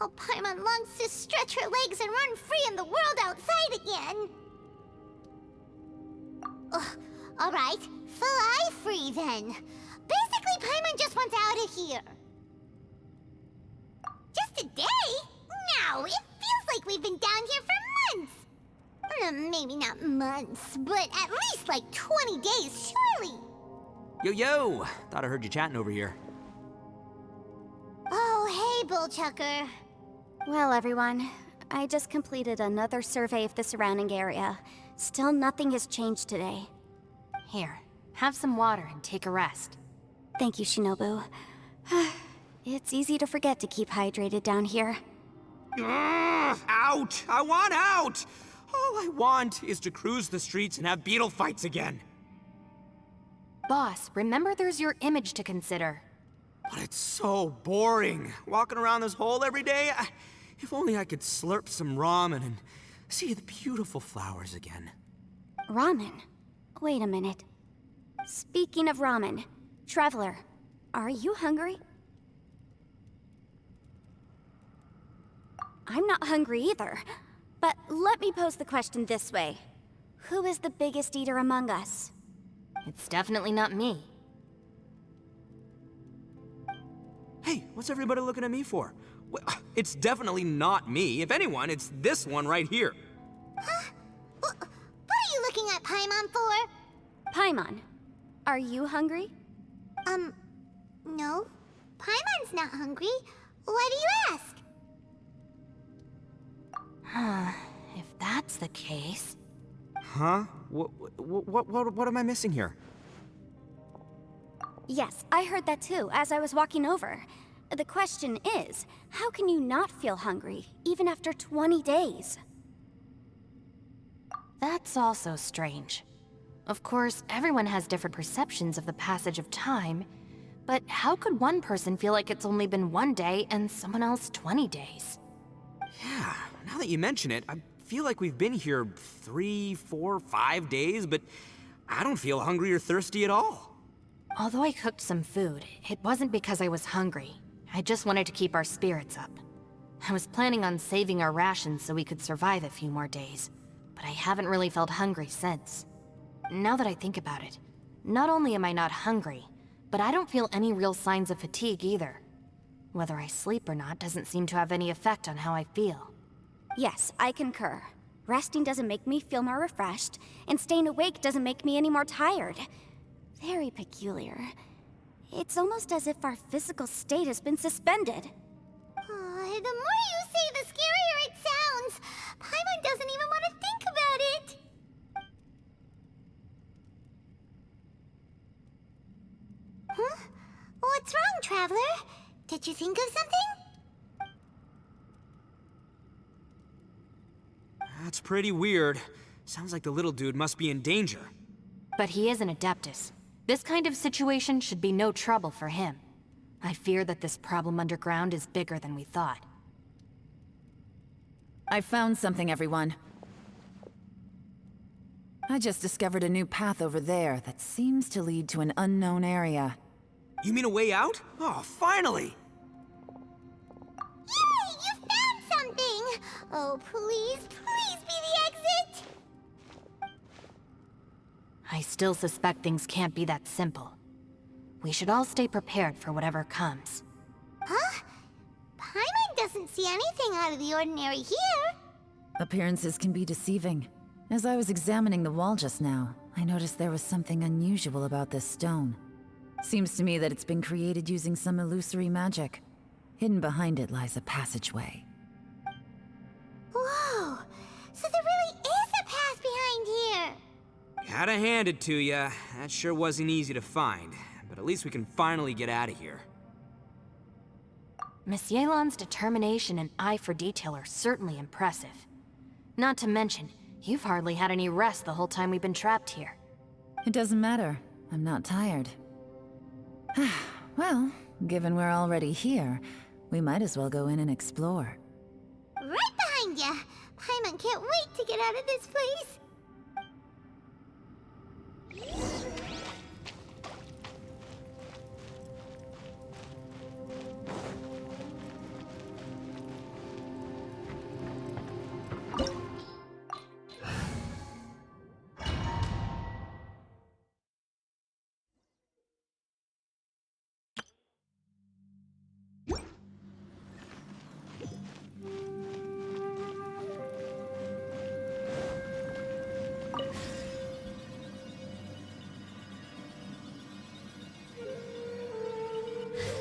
Oh, Paimon longs to stretch her legs and run free in the world outside again. Alright, fly free then. Basically, Paimon just wants out of here. Just a day? No, it feels like we've been down here for months. Maybe not months, but at least like 20 days, surely. Yo! Thought I heard you chatting over here. Oh, hey, Bullchucker. Well, everyone, I just completed another survey of the surrounding area. Still nothing has changed today. Here, have some water and take a rest. Thank you, Shinobu. It's easy to forget to keep hydrated down here. Out! I want out! All I want is to cruise the streets and have beetle fights again. Boss, remember there's your image to consider. But it's so boring, walking around this hole every day. If only I could slurp some ramen and see the beautiful flowers again. Ramen? Wait a minute. Speaking of ramen, Traveler, are you hungry? I'm not hungry either. But let me pose the question this way. Who is the biggest eater among us? It's definitely not me. Hey, what's everybody looking at me for? It's definitely not me. If anyone, it's this one right here. Huh? What are you looking at Paimon for? Paimon, are you hungry? No. Paimon's not hungry. Why do you ask? If that's the case... Huh? What am I missing here? Yes, I heard that too, as I was walking over. The question is, how can you not feel hungry, even after 20 days? That's also strange. Of course, everyone has different perceptions of the passage of time, but how could one person feel like it's only been 1 day and someone else 20 days? Yeah, now that you mention it, I feel like we've been here 3, 4, 5 days, but I don't feel hungry or thirsty at all. Although I cooked some food, it wasn't because I was hungry. I just wanted to keep our spirits up. I was planning on saving our rations so we could survive a few more days, but I haven't really felt hungry since. Now that I think about it, not only am I not hungry, but I don't feel any real signs of fatigue either. Whether I sleep or not doesn't seem to have any effect on how I feel. Yes, I concur. Resting doesn't make me feel more refreshed, and staying awake doesn't make me any more tired. Very peculiar. It's almost as if our physical state has been suspended. The more you say, the scarier it sounds. Paimon doesn't even want to think about it. Huh? What's wrong, Traveler? Did you think of something? That's pretty weird. Sounds like the little dude must be in danger. But he is an Adeptus. This kind of situation should be no trouble for him. I fear that this problem underground is bigger than we thought. I found something, everyone. I just discovered a new path over there that seems to lead to an unknown area. You mean a way out? Oh, finally! Yay! You found something! Oh, please be the exit! I still suspect things can't be that simple. We should all stay prepared for whatever comes. Huh? Paimon doesn't see anything out of the ordinary here. Appearances can be deceiving. As I was examining the wall just now, I noticed there was something unusual about this stone. Seems to me that it's been created using some illusory magic. Hidden behind it lies a passageway. Whoa! So there really is a path behind here! Gotta hand it to ya. That sure wasn't easy to find. But at least we can finally get out of here. Miss Yelan's determination and eye for detail are certainly impressive. Not to mention, you've hardly had any rest the whole time we've been trapped here. It doesn't matter. I'm not tired. Well, given we're already here, we might as well go in and explore. Right behind ya! Paimon can't wait to get out of this place!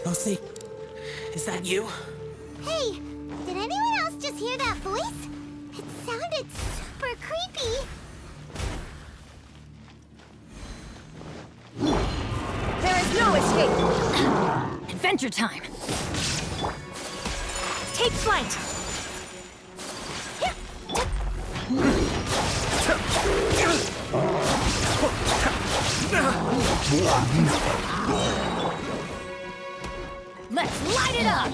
Lucy, is that you? Hey, did anyone else just hear that voice? It sounded super creepy. There is no escape! Adventure time! Take flight! Let's light it up!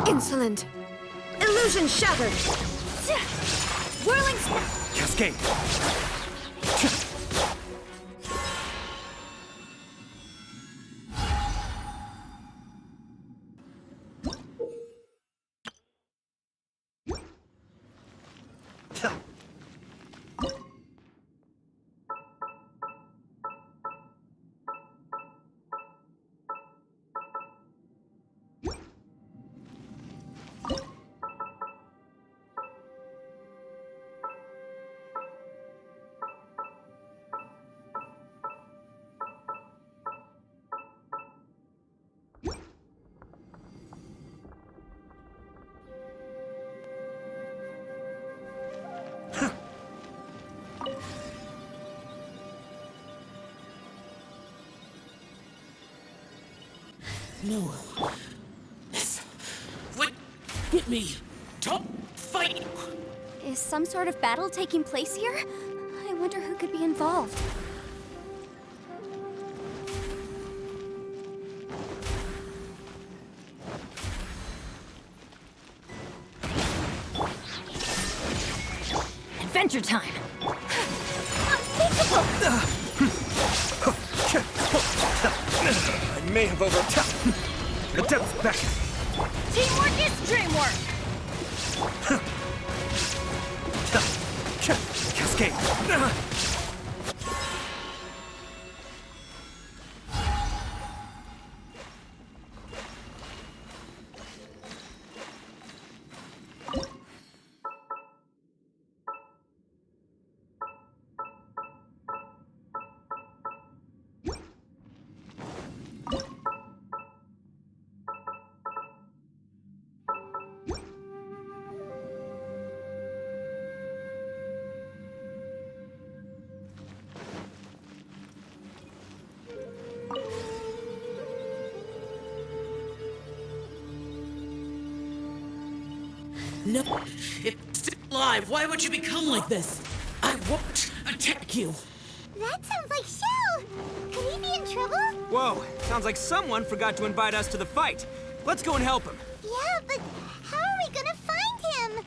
Insolent! Illusion shattered! Whirling Cascade! No. This would get me. Don't fight! Is some sort of battle taking place here? I wonder who could be involved. Adventure time! Unthinkable! I may have overtapped. The depth's back. Teamwork is dreamwork! Cascade. No, it's still alive. Why would you become like this? I won't attack you. That sounds like Shell. Could he be in trouble? Whoa, sounds like someone forgot to invite us to the fight. Let's go and help him. Yeah, but how are we gonna find him?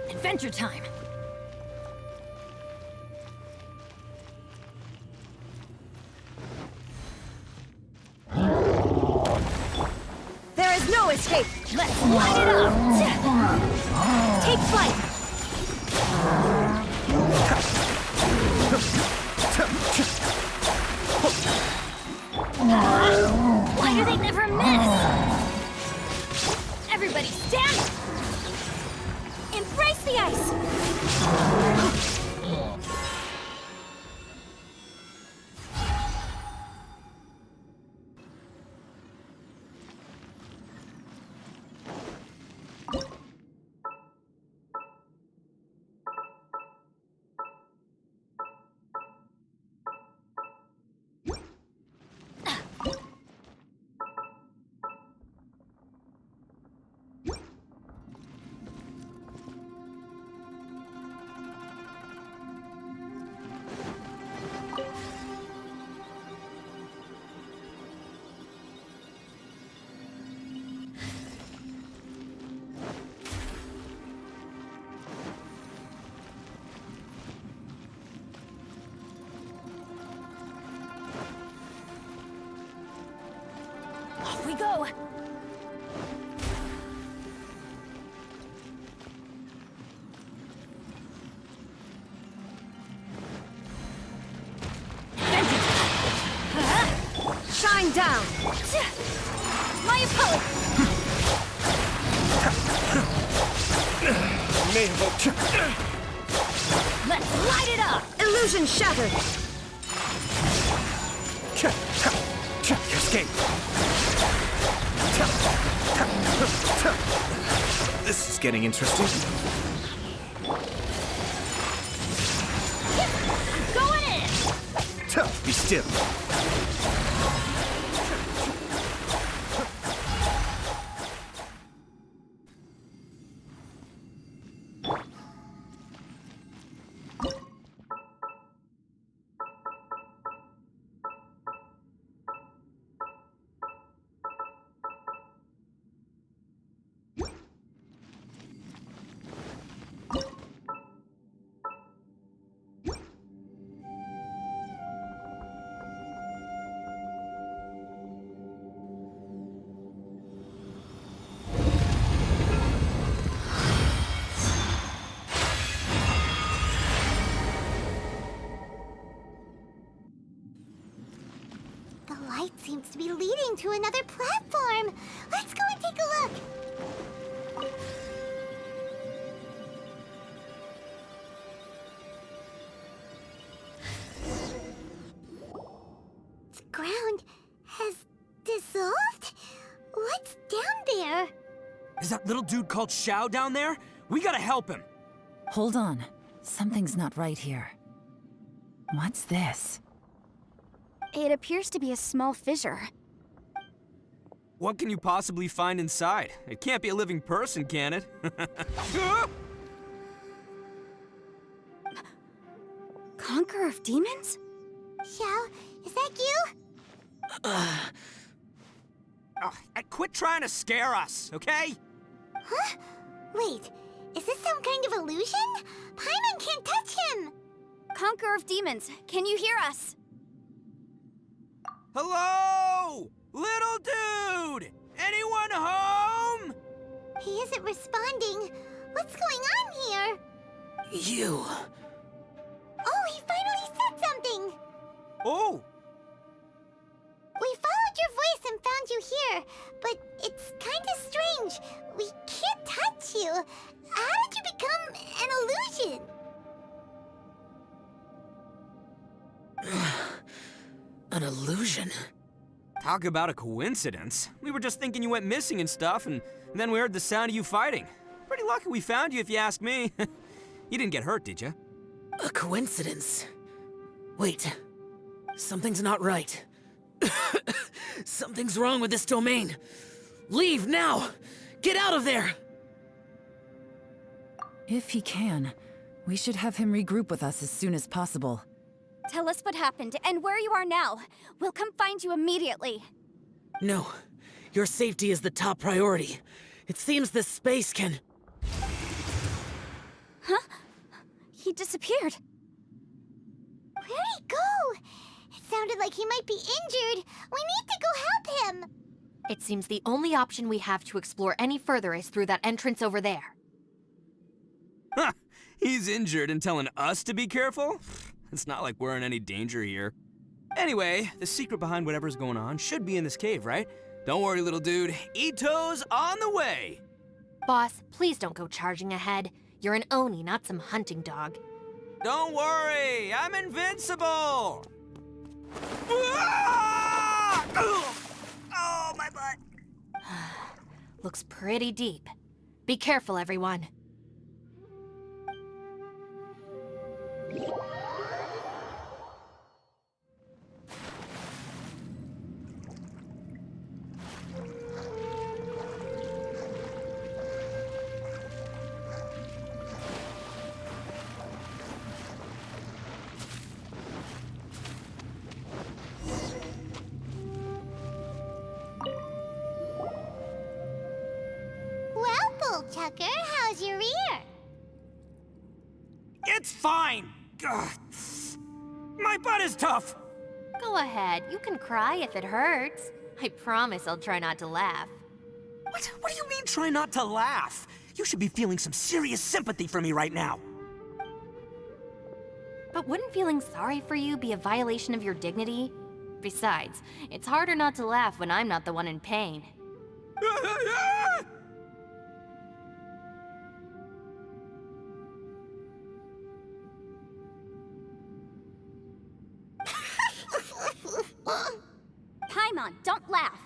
Adventure time! There is no escape! Let's light it up! Take flight! Why do they never miss? Everybody stand! Embrace the ice! Off we go! Shine down! My opponent! May have Let's light it up! Illusion shattered! Escape! This is getting interesting. Going in! Be still. The light seems to be leading to another platform. Let's go and take a look. The ground has dissolved? What's down there? Is that little dude called Xiao down there? We gotta help him. Hold on. Something's not right here. What's this? It appears to be a small fissure. What can you possibly find inside? It can't be a living person, can it? Conqueror of demons? Xiao, is that you? Quit trying to scare us, okay? Huh? Wait, is this some kind of illusion? Paimon can't touch him! Conqueror of demons, can you hear us? Hello? Little dude! Anyone home? He isn't responding. What's going on here? You. Oh, he finally said something! Oh, We followed your voice and found you here, but it's kinda strange. We can't touch you. How did you become an illusion? An illusion? talk about a coincidence. We were just thinking you went missing and stuff, and then we heard the sound of you fighting. Pretty lucky we found you, if you ask me. You didn't get hurt, did you? A coincidence? Wait. Something's not right. Something's wrong with this domain. Leave now! Get out of there! If he can, we should have him regroup with us as soon as possible. Tell us what happened and where you are now. We'll come find you immediately. No. Your safety is the top priority. It seems this space can... Huh? He disappeared. Where'd he go? It sounded like he might be injured. We need to go help him. It seems the only option we have to explore any further is through that entrance over there. Huh, he's injured and telling us to be careful? It's not like we're in any danger here. Anyway, the secret behind whatever's going on should be in this cave, right? Don't worry, little dude. Ito's on the way. Boss, please don't go charging ahead. You're an Oni, not some hunting dog. Don't worry, I'm invincible! Ah! Oh, my butt. Looks pretty deep. Be careful, everyone. Well, Bullchucker, how's your ear? It's fine. Ugh. My butt is tough. Go ahead, you can cry if it hurts. I promise I'll try not to laugh. What do you mean try not to laugh? You should be feeling some serious sympathy for me right now. But wouldn't feeling sorry for you be a violation of your dignity? Besides, it's harder not to laugh when I'm not the one in pain. Paimon, don't laugh.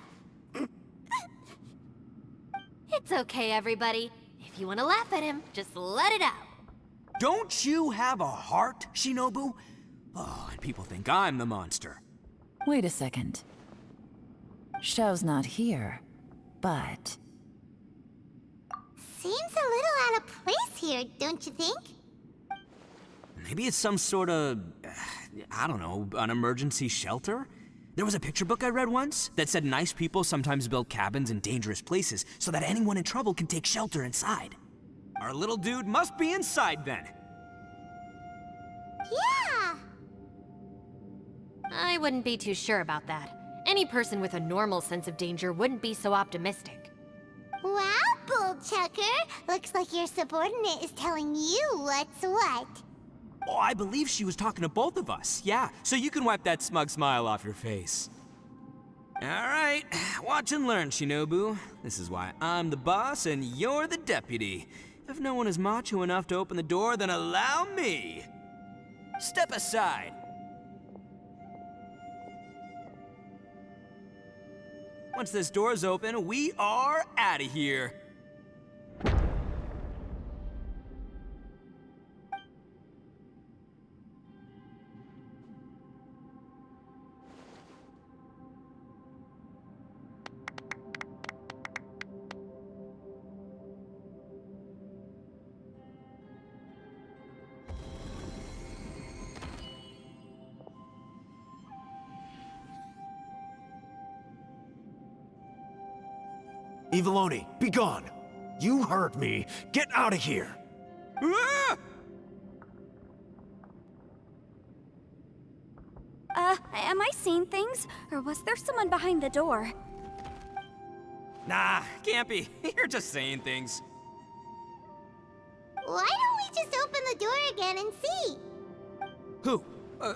It's okay, everybody. If you want to laugh at him, just let it out. Don't you have a heart, Shinobu? Oh, and people think I'm the monster. Wait a second. Xiao's not here, but... Seems a little out of place here, don't you think? Maybe it's some sort of, I don't know, an emergency shelter? There was a picture book I read once that said nice people sometimes build cabins in dangerous places so that anyone in trouble can take shelter inside. Our little dude must be inside then. Yeah! I wouldn't be too sure about that. Any person with a normal sense of danger wouldn't be so optimistic. Wow, Bullchucker! Looks like your subordinate is telling you what's what. Oh, I believe she was talking to both of us. Yeah, so you can wipe that smug smile off your face. All right, watch and learn, Shinobu. This is why I'm the boss and you're the deputy. If no one is macho enough to open the door, then allow me. Step aside. Once this door's open, we are out of here. Eviloni, be gone! You heard me! Get out of here! Ah! Am I seeing things? Or was there someone behind the door? Nah, can't be. You're just saying things. Why don't we just open the door again and see? Who?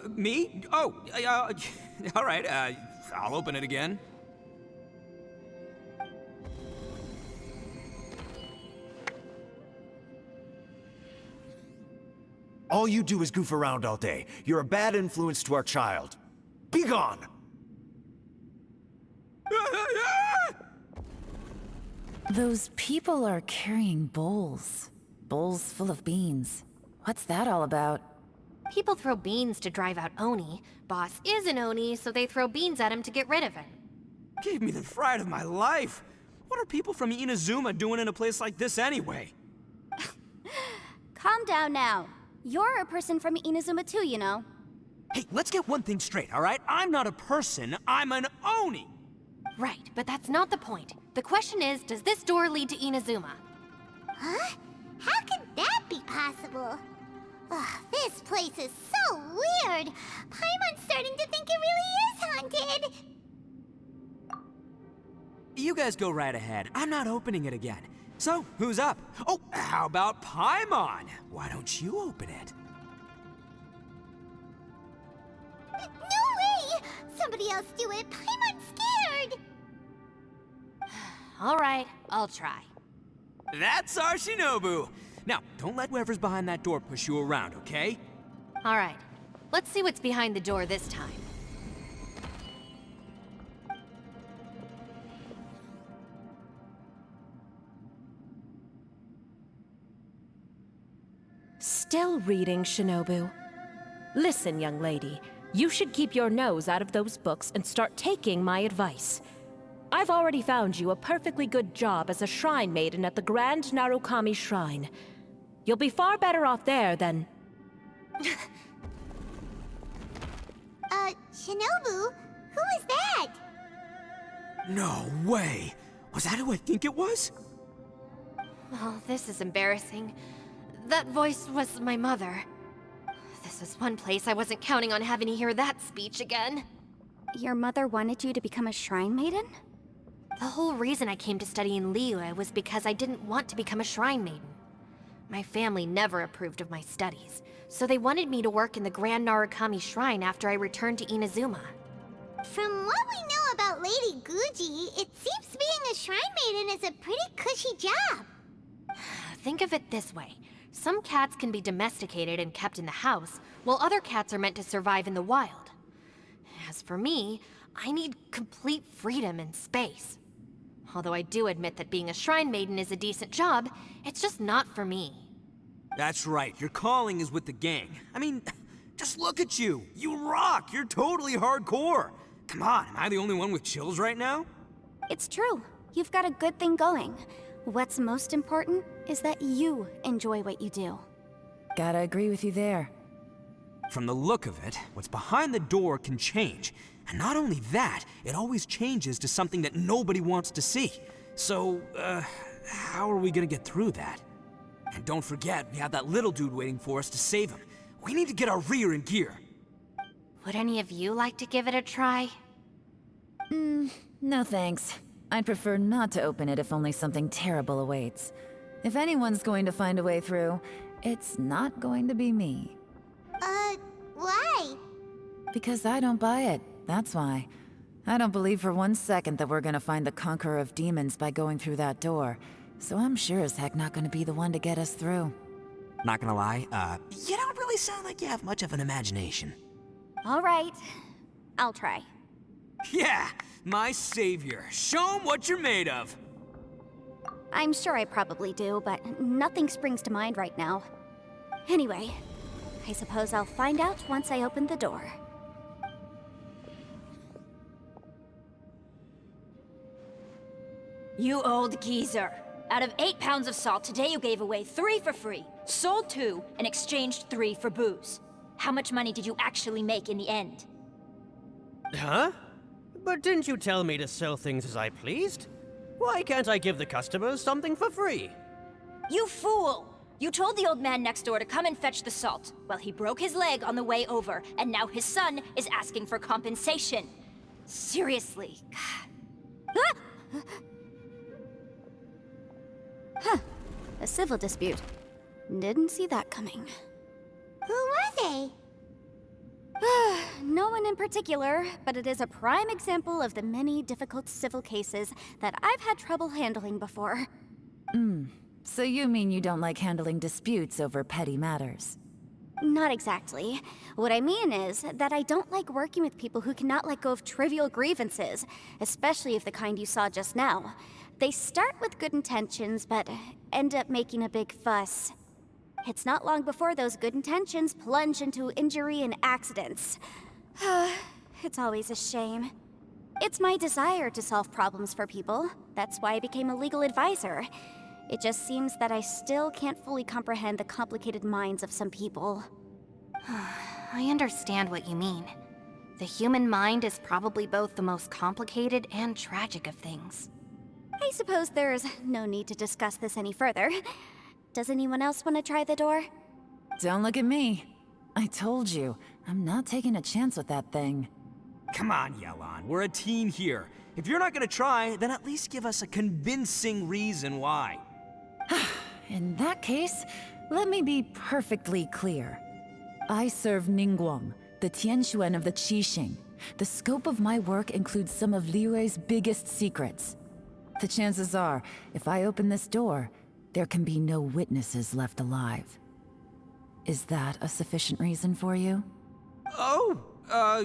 Me? Oh, all right, I'll open it again. All you do is goof around all day. You're a bad influence to our child. Be gone! Those people are carrying bowls. Bowls full of beans. What's that all about? People throw beans to drive out Oni. Boss is an Oni, so they throw beans at him to get rid of him. Gave me the fright of my life. What are people from Inazuma doing in a place like this anyway? Calm down now. You're a person from Inazuma too, you know. Hey, let's get one thing straight, all right? I'm not a person, I'm an Oni! Right, but that's not the point. The question is, does this door lead to Inazuma? Huh? How could that be possible? Ugh, this place is so weird. Paimon's starting to think it really is haunted. You guys go right ahead. I'm not opening it again. So, who's up? Oh, how about Paimon? Why don't you open it? No way! Somebody else do it. Paimon's scared. All right, I'll try. That's our Shinobu! Now, don't let whoever's behind that door push you around, okay? All right, let's see what's behind the door this time. Still reading, Shinobu. Listen, young lady. You should keep your nose out of those books and start taking my advice. I've already found you a perfectly good job as a shrine maiden at the Grand Narukami Shrine. You'll be far better off there than... Shinobu? Who is that? No way! Was that who I think it was? Oh, this is embarrassing. That voice was my mother. This was one place I wasn't counting on having to hear that speech again. Your mother wanted you to become a shrine maiden? The whole reason I came to study in Liyue was because I didn't want to become a shrine maiden. My family never approved of my studies, so they wanted me to work in the Grand Narukami Shrine after I returned to Inazuma. From what we know about Lady Guji, it seems being a shrine maiden is a pretty cushy job. Think of it this way. Some cats can be domesticated and kept in the house, while other cats are meant to survive in the wild. As for me, I need complete freedom and space. Although I do admit that being a shrine maiden is a decent job, it's just not for me. That's right, your calling is with the gang. I mean, just look at you. You rock, you're totally hardcore. Come on, am I the only one with chills right now? It's true. You've got a good thing going. What's most important is that you enjoy what you do. Gotta agree with you there. From the look of it, what's behind the door can change. And not only that, it always changes to something that nobody wants to see. So, how are we gonna get through that? And don't forget, we have that little dude waiting for us to save him. We need to get our rear in gear. Would any of you like to give it a try? No thanks. I'd prefer not to open it if only something terrible awaits. If anyone's going to find a way through, it's not going to be me. Why? Because I don't buy it, that's why. I don't believe for 1 second that we're gonna find the Conqueror of Demons by going through that door. So I'm sure as heck not gonna be the one to get us through. Not gonna lie, you don't really sound like you have much of an imagination. All right, I'll try. Yeah, my savior. Show him what you're made of. I'm sure I probably do, but nothing springs to mind right now. Anyway, I suppose I'll find out once I open the door. You old geezer. Out of 8 pounds of salt, today you gave away 3 for free, sold 2, and exchanged 3 for booze. How much money did you actually make in the end? Huh? But didn't you tell me to sell things as I pleased? Why can't I give the customers something for free? You fool! You told the old man next door to come and fetch the salt. Well, he broke his leg on the way over, and now his son is asking for compensation. Seriously. Huh. A civil dispute. Didn't see that coming. Who were they? No one in particular, but it is a prime example of the many difficult civil cases that I've had trouble handling before. So you mean you don't like handling disputes over petty matters? Not exactly. What I mean is that I don't like working with people who cannot let go of trivial grievances, especially of the kind you saw just now. They start with good intentions, but end up making a big fuss. It's not long before those good intentions plunge into injury and accidents. It's always a shame. It's my desire to solve problems for people. That's why I became a legal advisor. It just seems that I still can't fully comprehend the complicated minds of some people. I understand what you mean. The human mind is probably both the most complicated and tragic of things. I suppose there's no need to discuss this any further. Does anyone else want to try the door? Don't look at me. I told you, I'm not taking a chance with that thing. Come on, Yelan, we're a team here. If you're not gonna try, then at least give us a convincing reason why. In that case, let me be perfectly clear. I serve Ningguang, the Tianquan of the Qixing. The scope of my work includes some of Liyue's biggest secrets. The chances are, if I open this door, there can be no witnesses left alive. Is that a sufficient reason for you? Oh,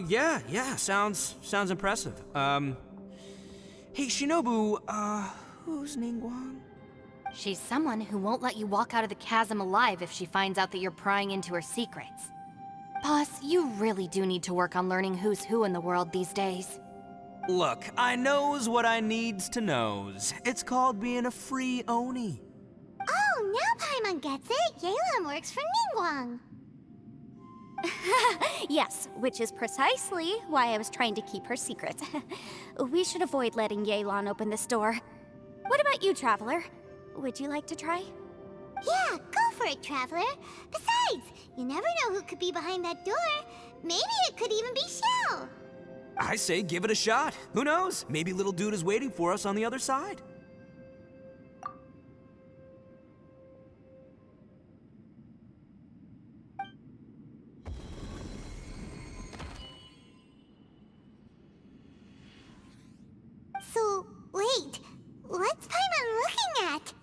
yeah, sounds impressive. Hey, Shinobu, who's Ningguang? She's someone who won't let you walk out of the chasm alive if she finds out that you're prying into her secrets. Boss, you really do need to work on learning who's who in the world these days. Look, I knows what I needs to knows. It's called being a free Oni. Oh, now Paimon gets it. Yelan works for Ningguang. Yes, which is precisely why I was trying to keep her secret. We should avoid letting Yelan open this door. What about you, Traveler? Would you like to try? Yeah, go for it, Traveler. Besides, you never know who could be behind that door. Maybe it could even be Shell. I say give it a shot. Who knows? Maybe little dude is waiting for us on the other side. So, wait. What's Paimon looking at?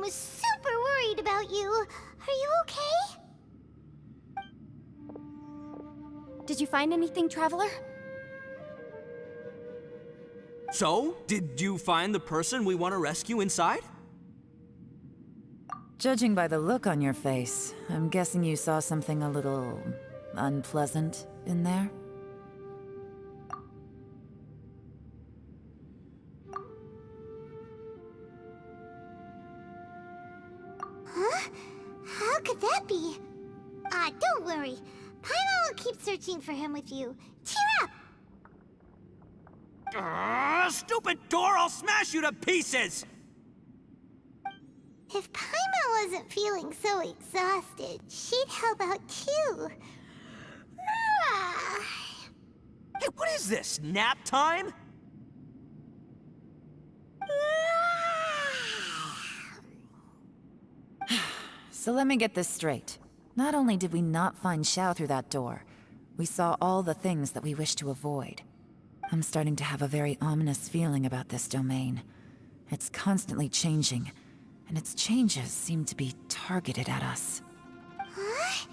Paimon was super worried about you. Are you okay? Did you find anything, Traveler? So, did you find the person we want to rescue inside? Judging by the look on your face, I'm guessing you saw something a little unpleasant in there? Huh? How could that be? Don't worry. Paimon will keep searching for him with you. Cheer up! Stupid door! I'll smash you to pieces! If Paimon wasn't feeling so exhausted, she'd help out too. Hey, what is this? Nap time? So let me get this straight. Not only did we not find Xiao through that door, we saw all the things that we wish to avoid. I'm starting to have a very ominous feeling about this domain. It's constantly changing, and its changes seem to be targeted at us. Huh?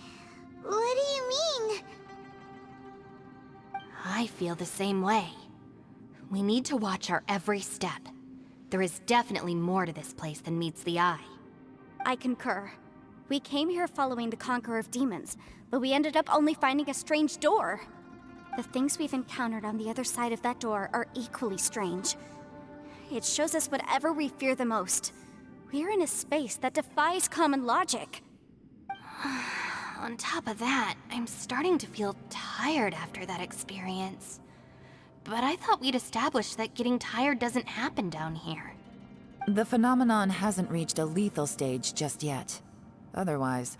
What do you mean? I feel the same way. We need to watch our every step. There is definitely more to this place than meets the eye. I concur. We came here following the Conqueror of Demons, but we ended up only finding a strange door. The things we've encountered on the other side of that door are equally strange. It shows us whatever we fear the most. We're in a space that defies common logic. On top of that, I'm starting to feel tired after that experience. But I thought we'd established that getting tired doesn't happen down here. The phenomenon hasn't reached a lethal stage just yet. Otherwise,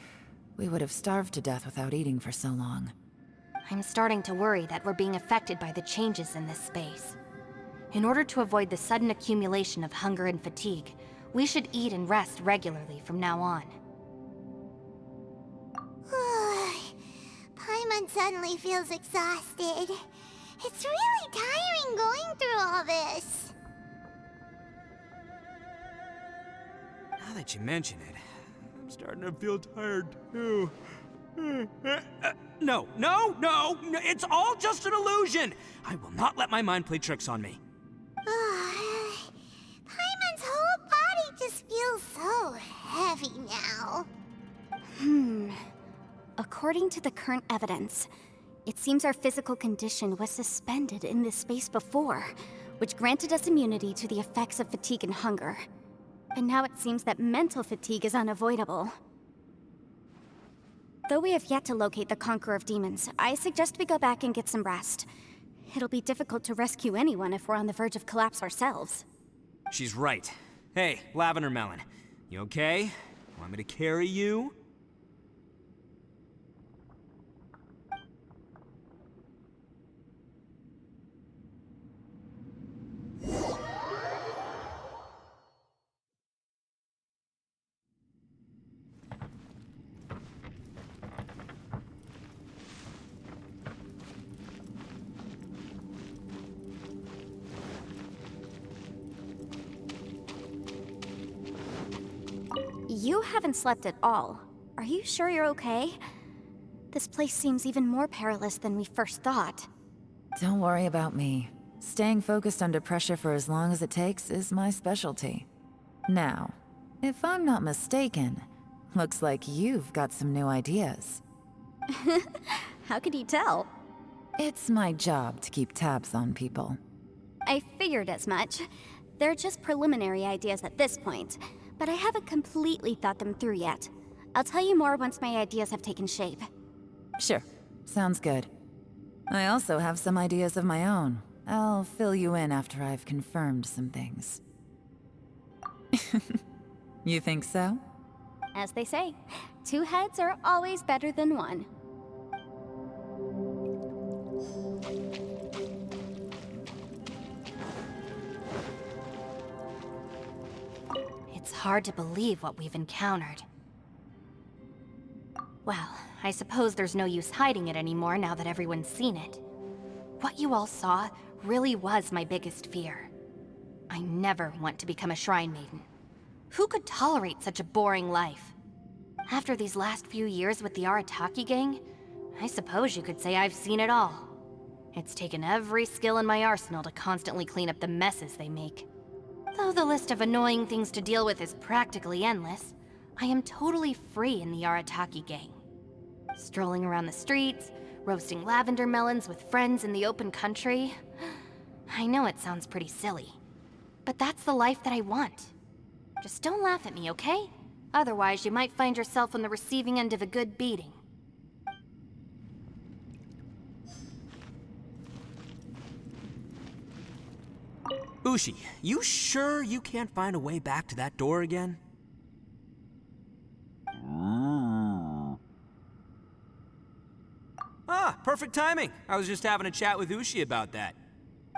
we would have starved to death without eating for so long. I'm starting to worry that we're being affected by the changes in this space. In order to avoid the sudden accumulation of hunger and fatigue, we should eat and rest regularly from now on. Paimon suddenly feels exhausted. It's really tiring going through all this. Now that you mention it, I'm starting to feel tired too. No, it's all just an illusion! I will not let my mind play tricks on me. Paimon's whole body just feels so heavy now. According to the current evidence, it seems our physical condition was suspended in this space before, which granted us immunity to the effects of fatigue and hunger. And now it seems that mental fatigue is unavoidable. Though we have yet to locate the Conqueror of Demons, I suggest we go back and get some rest. It'll be difficult to rescue anyone if we're on the verge of collapse ourselves. She's right. Hey, Lavender Melon, you okay? Want me to carry you? You haven't slept at all. Are you sure you're okay? This place seems even more perilous than we first thought. Don't worry about me. Staying focused under pressure for as long as it takes is my specialty. Now, if I'm not mistaken, looks like you've got some new ideas. How could you tell? It's my job to keep tabs on people. I figured as much. They're just preliminary ideas at this point, but I haven't completely thought them through yet. I'll tell you more once my ideas have taken shape. Sure, sounds good. I also have some ideas of my own. I'll fill you in after I've confirmed some things. You think so? As they say, two heads are always better than one. It's hard to believe what we've encountered. Well, I suppose there's no use hiding it anymore now that everyone's seen it. What you all saw really was my biggest fear. I never want to become a Shrine Maiden. Who could tolerate such a boring life? After these last few years with the Arataki gang, I suppose you could say I've seen it all. It's taken every skill in my arsenal to constantly clean up the messes they make. Though the list of annoying things to deal with is practically endless, I am totally free in the Arataki gang. Strolling around the streets, roasting lavender melons with friends in the open country. I know it sounds pretty silly, but that's the life that I want. Just don't laugh at me, okay? Otherwise, you might find yourself on the receiving end of a good beating. Ushi, you sure you can't find a way back to that door again? Ah, perfect timing. I was just having a chat with Ushi about that.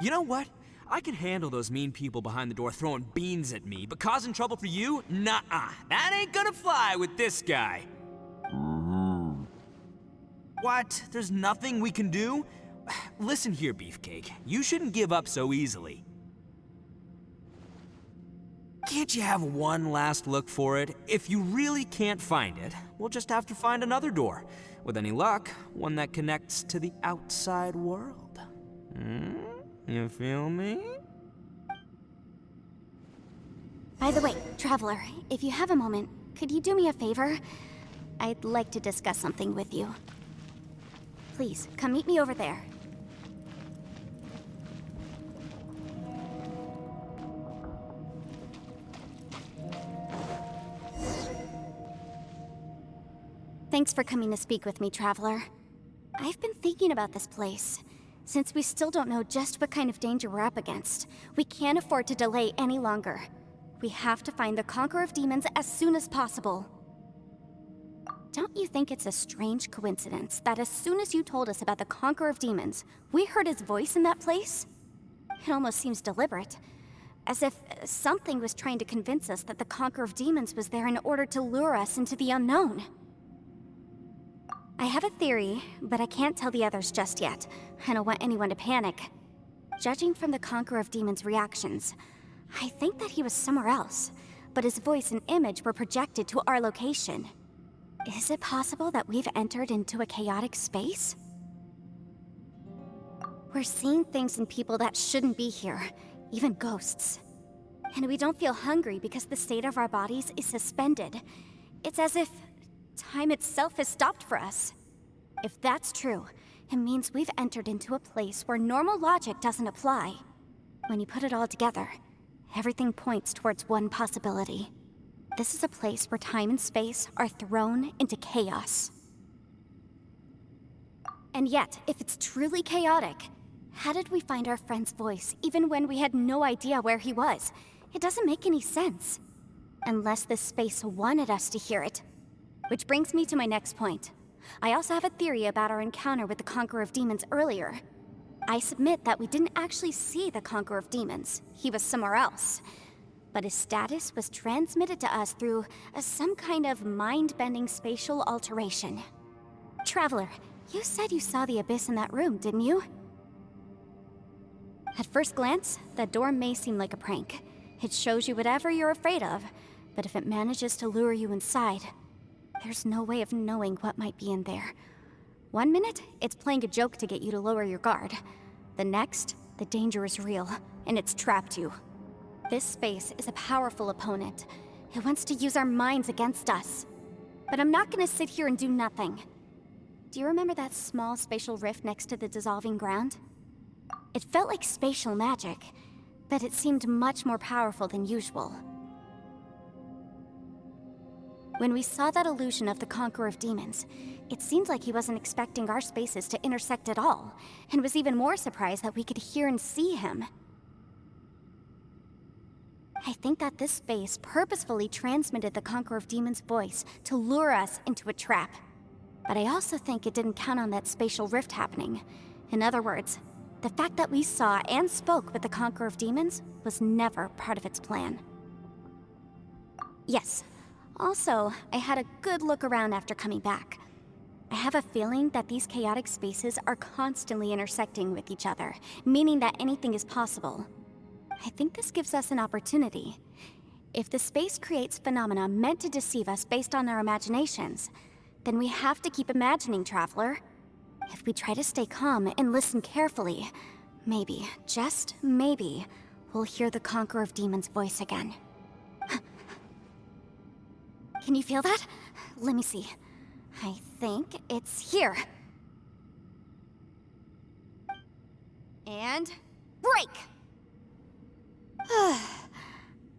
You know what? I can handle those mean people behind the door throwing beans at me, but causing trouble for you? Nuh-uh. That ain't gonna fly with this guy. What? There's nothing we can do? Listen here, Beefcake. You shouldn't give up so easily. Can't you have one last look for it? If you really can't find it, we'll just have to find another door. With any luck, one that connects to the outside world. You feel me? By the way, Traveler, if you have a moment, could you do me a favor? I'd like to discuss something with you. Please, come meet me over there. Thanks for coming to speak with me, Traveler. I've been thinking about this place. Since we still don't know just what kind of danger we're up against, we can't afford to delay any longer. We have to find the Conqueror of Demons as soon as possible. Don't you think it's a strange coincidence that as soon as you told us about the Conqueror of Demons, we heard his voice in that place? It almost seems deliberate. As if something was trying to convince us that the Conqueror of Demons was there in order to lure us into the unknown. I have a theory, but I can't tell the others just yet. I don't want anyone to panic. Judging from the Conqueror of Demons' reactions, I think that he was somewhere else, but his voice and image were projected to our location. Is it possible that we've entered into a chaotic space? We're seeing things in people that shouldn't be here, even ghosts. And we don't feel hungry because the state of our bodies is suspended. It's as if time itself has stopped for us. If that's true, it means we've entered into a place where normal logic doesn't apply. When you put it all together, everything points towards one possibility. This is a place where time and space are thrown into chaos. And yet, if it's truly chaotic, how did we find our friend's voice even when we had no idea where he was? It doesn't make any sense. Unless this space wanted us to hear it. Which brings me to my next point. I also have a theory about our encounter with the Conqueror of Demons earlier. I submit that we didn't actually see the Conqueror of Demons. He was somewhere else. But his status was transmitted to us through some kind of mind-bending spatial alteration. Traveler, you said you saw the abyss in that room, didn't you? At first glance, that door may seem like a prank. It shows you whatever you're afraid of, but if it manages to lure you inside, there's no way of knowing what might be in there. One minute, it's playing a joke to get you to lower your guard. The next, the danger is real, and it's trapped you. This space is a powerful opponent. It wants to use our minds against us. But I'm not gonna sit here and do nothing. Do you remember that small spatial rift next to the dissolving ground? It felt like spatial magic, but it seemed much more powerful than usual. When we saw that illusion of the Conqueror of Demons, it seemed like he wasn't expecting our spaces to intersect at all, and was even more surprised that we could hear and see him. I think that this space purposefully transmitted the Conqueror of Demons' voice to lure us into a trap. But I also think it didn't count on that spatial rift happening. In other words, the fact that we saw and spoke with the Conqueror of Demons was never part of its plan. Yes. Also, I had a good look around after coming back. I have a feeling that these chaotic spaces are constantly intersecting with each other, meaning that anything is possible. I think this gives us an opportunity. If the space creates phenomena meant to deceive us based on our imaginations, then we have to keep imagining, Traveler. If we try to stay calm and listen carefully, maybe, just maybe, we'll hear the Conqueror of Demons' voice again. Can you feel that? Let me see. I think it's here. And break!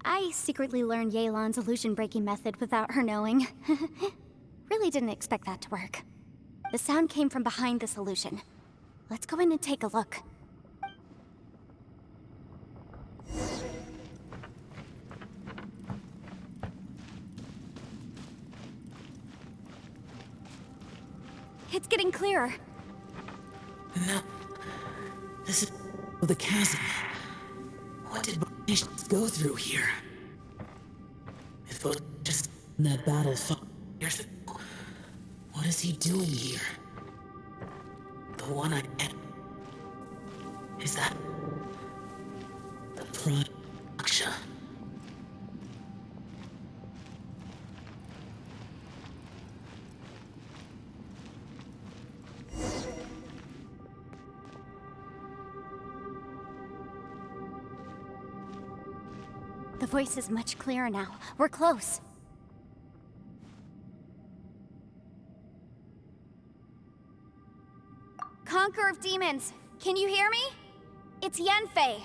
I secretly learned Yelan's illusion-breaking method without her knowing. Really didn't expect that to work. The sound came from behind this illusion. Let's go in and take a look. It's getting clearer. No. This is the chasm. What did Barnage go through here? If it was just in that battle 5 years ago, what is he doing here? The one I met. Is that the Prime Aksha? The voice is much clearer now. We're close. Conqueror of Demons, can you hear me? It's Yanfei.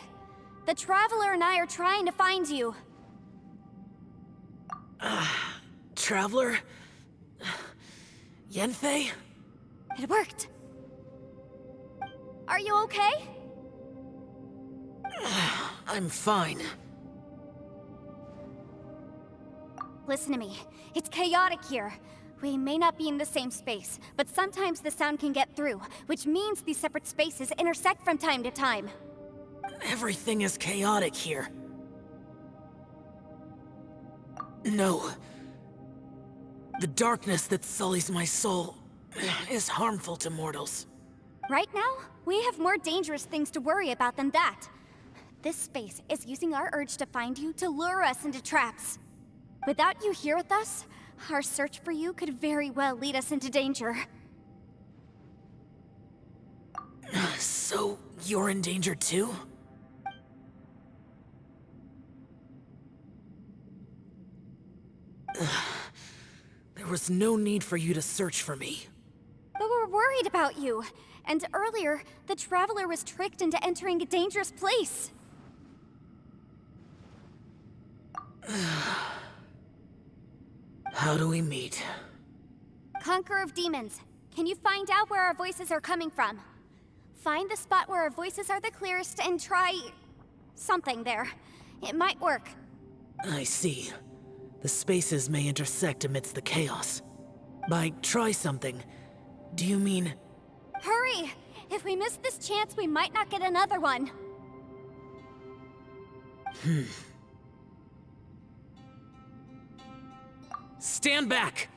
The Traveler and I are trying to find you. Traveler? Yanfei? It worked. Are you okay? I'm fine. Listen to me. It's chaotic here. We may not be in the same space, but sometimes the sound can get through, which means these separate spaces intersect from time to time. Everything is chaotic here. No. The darkness that sullies my soul is harmful to mortals. Right now, we have more dangerous things to worry about than that. This space is using our urge to find you to lure us into traps. Without you here with us, our search for you could very well lead us into danger. So, you're in danger too? There was no need for you to search for me. But we're worried about you. And earlier, the Traveler was tricked into entering a dangerous place. How do we meet? Conqueror of Demons, can you find out where our voices are coming from? Find the spot where our voices are the clearest and try... something there. It might work. I see. The spaces may intersect amidst the chaos. By try something, do you mean... Hurry! If we miss this chance, we might not get another one. Stand back!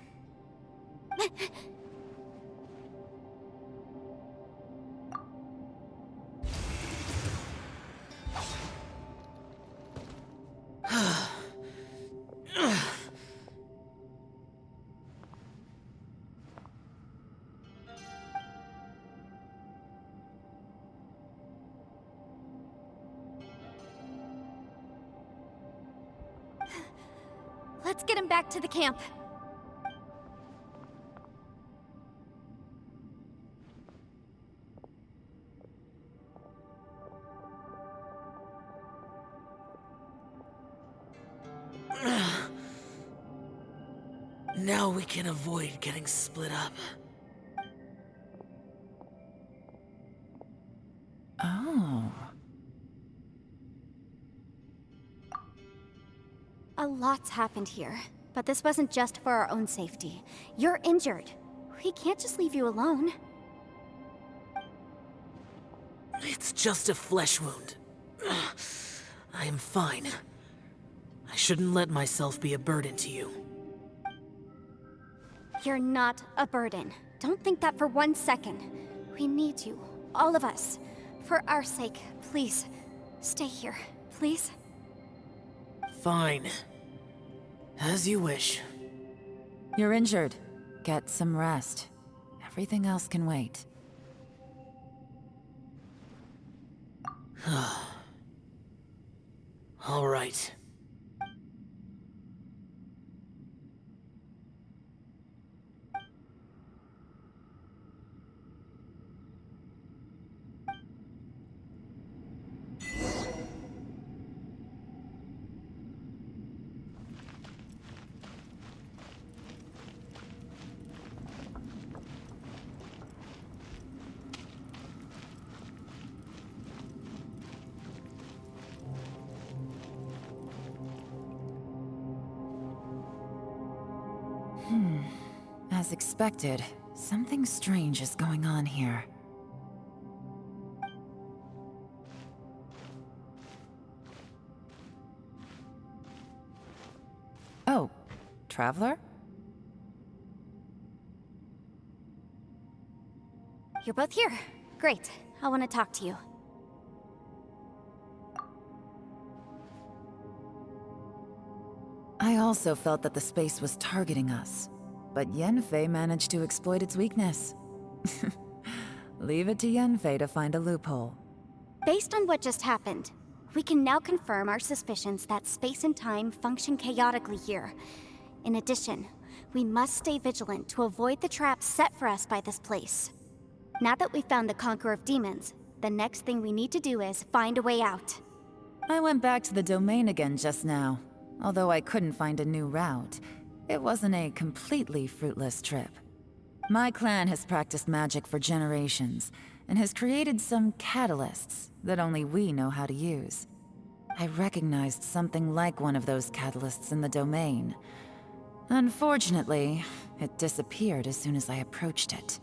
Let's get him back to the camp. Now we can avoid getting split up. Oh. A lot's happened here, but this wasn't just for our own safety. You're injured. We can't just leave you alone. It's just a flesh wound. I am fine. I shouldn't let myself be a burden to you. You're not a burden. Don't think that for 1 second. We need you, all of us. For our sake, please, stay here, please. Fine. As you wish. You're injured. Get some rest. Everything else can wait. All right. As expected, something strange is going on here. Oh, Traveler? You're both here. Great. I want to talk to you. I also felt that the space was targeting us, but Yenfei managed to exploit its weakness. Leave it to Yenfei to find a loophole. Based on what just happened, we can now confirm our suspicions that space and time function chaotically here. In addition, we must stay vigilant to avoid the traps set for us by this place. Now that we've found the Conqueror of Demons, the next thing we need to do is find a way out. I went back to the domain again just now. Although I couldn't find a new route, it wasn't a completely fruitless trip. My clan has practiced magic for generations, and has created some catalysts that only we know how to use. I recognized something like one of those catalysts in the domain. Unfortunately, it disappeared as soon as I approached it.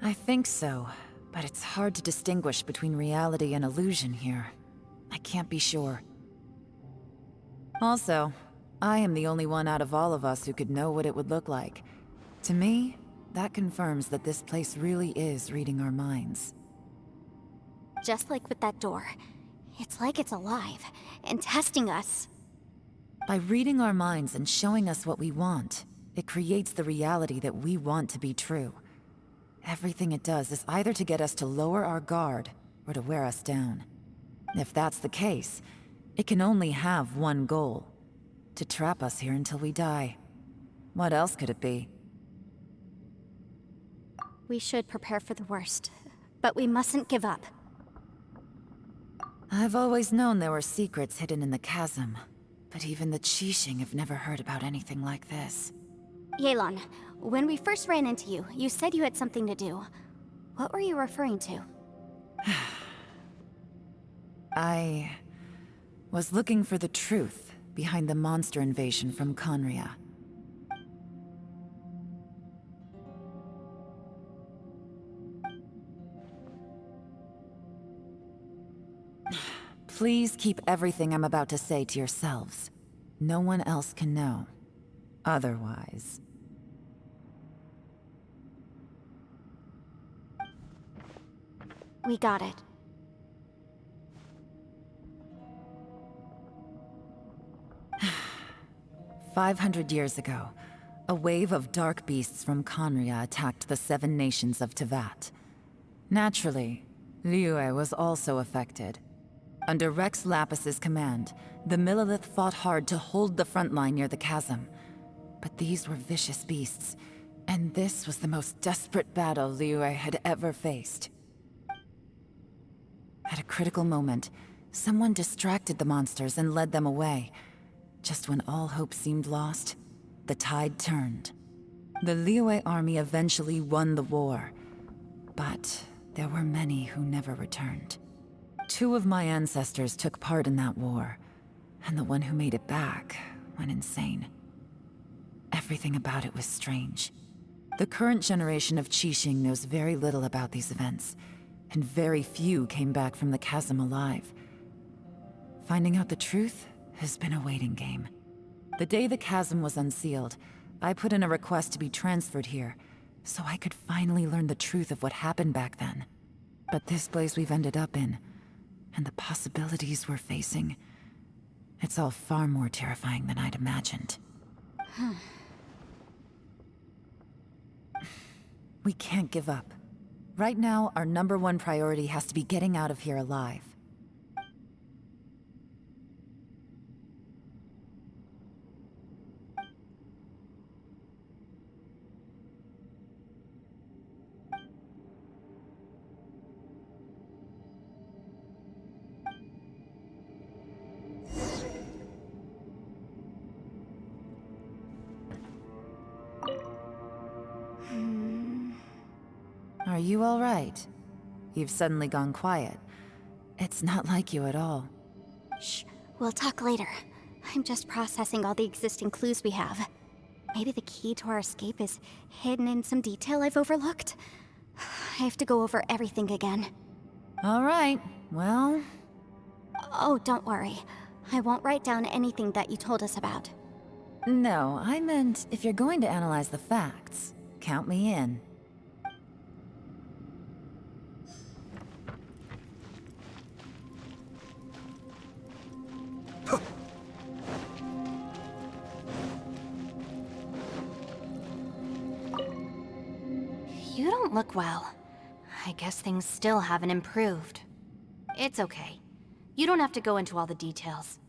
I think so, but it's hard to distinguish between reality and illusion here. I can't be sure. Also, I am the only one out of all of us who could know what it would look like. To me, that confirms that this place really is reading our minds. Just like with that door. It's like it's alive, and testing us. By reading our minds and showing us what we want, it creates the reality that we want to be true. Everything it does is either to get us to lower our guard, or to wear us down. If that's the case, it can only have one goal. To trap us here until we die. What else could it be? We should prepare for the worst, but we mustn't give up. I've always known there were secrets hidden in the chasm, but even the Qixing have never heard about anything like this. Yelan, when we first ran into you, you said you had something to do. What were you referring to? I was looking for the truth behind the monster invasion from Conria. Please keep everything I'm about to say to yourselves. No one else can know. Otherwise... We got it. "500 years ago, a wave of dark beasts from Conria attacked the 7 nations of Tevat. Naturally, Liyue was also affected. Under Rex Lapis's command, the Millelith fought hard to hold the front line near the chasm. But these were vicious beasts, and this was the most desperate battle Liyue had ever faced. At a critical moment, someone distracted the monsters and led them away. Just when all hope seemed lost, the tide turned. The Liyue army eventually won the war, but there were many who never returned. 2 of my ancestors took part in that war, and the one who made it back went insane. Everything about it was strange. The current generation of Qixing knows very little about these events, and very few came back from the chasm alive. Finding out the truth has been a waiting game. The day the chasm was unsealed, I put in a request to be transferred here, so I could finally learn the truth of what happened back then. But this place we've ended up in, and the possibilities we're facing, It's all far more terrifying than I'd imagined. We can't give up. Right now, our #1 priority has to be getting out of here alive. Are you all right? You've suddenly gone quiet. It's not like you at all. Shh, we'll talk later. I'm just processing all the existing clues we have. Maybe the key to our escape is hidden in some detail I've overlooked. I have to go over everything again. All right, well... Oh, don't worry. I won't write down anything that you told us about. No, I meant if you're going to analyze the facts, count me in. You don't look well. I guess things still haven't improved. It's okay. You don't have to go into all the details.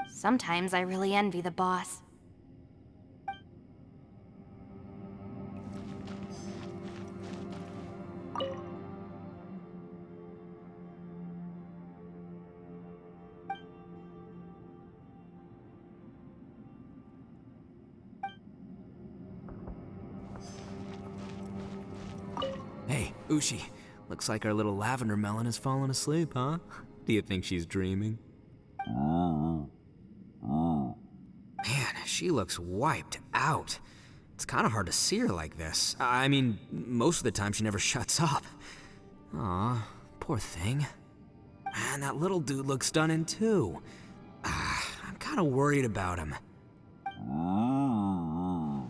Sometimes I really envy the boss. Hey, Ushi. Looks like our little lavender melon has fallen asleep, huh? Do you think she's dreaming? Man, she looks wiped out. It's kind of hard to see her like this. I mean, most of the time she never shuts up. Aw, poor thing. Man, that little dude looks stunning too. I'm kind of worried about him. Oh,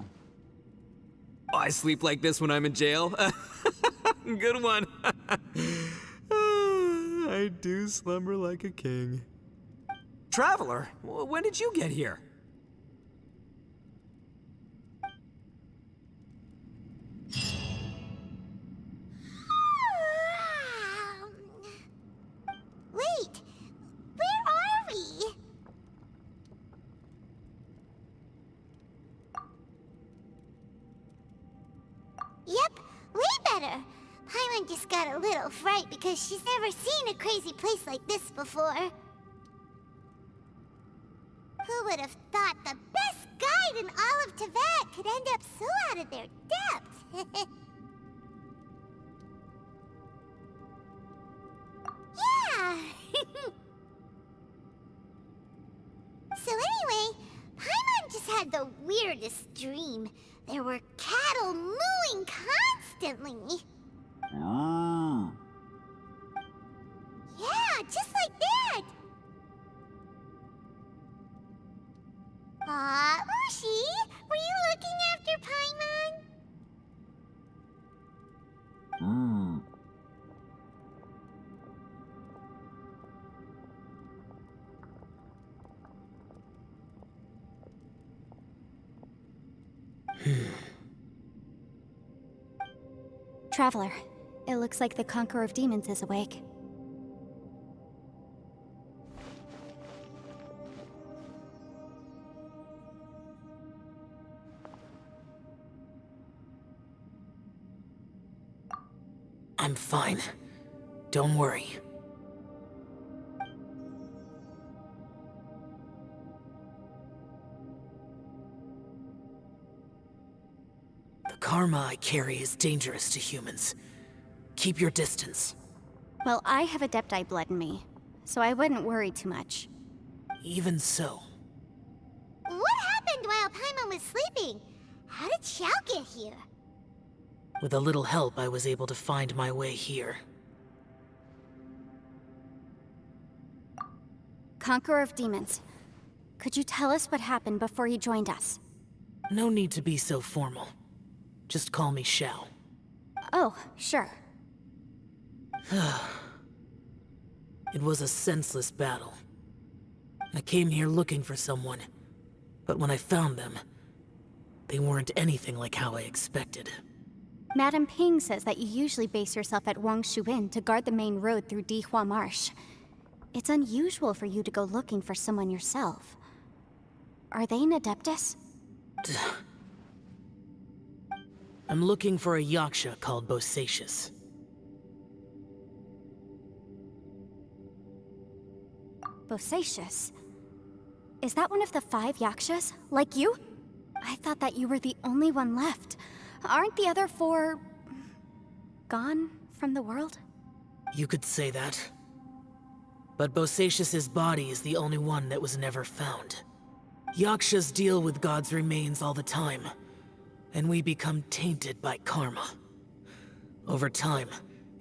I sleep like this when I'm in jail? Good one. I do slumber like a king. Traveler, when did you get here? Wait, where are we? Yep, way better. Paimon just got a little fright because she's never seen a crazy place like this before. Who would have thought the best guide in all of Tibet could end up so out of their depth? Yeah! So anyway, Paimon just had the weirdest dream. There were cattle mooing constantly. Yeah, just like that! Aw, Ushi, were you looking after Paimon? Traveler, it looks like the Conqueror of Demons is awake. I'm fine. Don't worry. The karma I carry is dangerous to humans. Keep your distance. Well, I have Adepti blood in me, so I wouldn't worry too much. Even so. What happened while Paimon was sleeping? How did Xiao get here? With a little help, I was able to find my way here. Conqueror of Demons, could you tell us what happened before you joined us? No need to be so formal. Just call me Xiao. Oh, sure. It was a senseless battle. I came here looking for someone, but when I found them, they weren't anything like how I expected. Madame Ping says that you usually base yourself at Wangshuin to guard the main road through Dihua Marsh. It's unusual for you to go looking for someone yourself. Are they an Adeptus? I'm looking for a Yaksha called Bosacius. Bosacius? Is that one of the 5 Yakshas? Like you? I thought that you were the only one left. Aren't the other 4... gone from the world? You could say that. But Bosacius's body is the only one that was never found. Yakshas deal with God's remains all the time, and we become tainted by karma. Over time,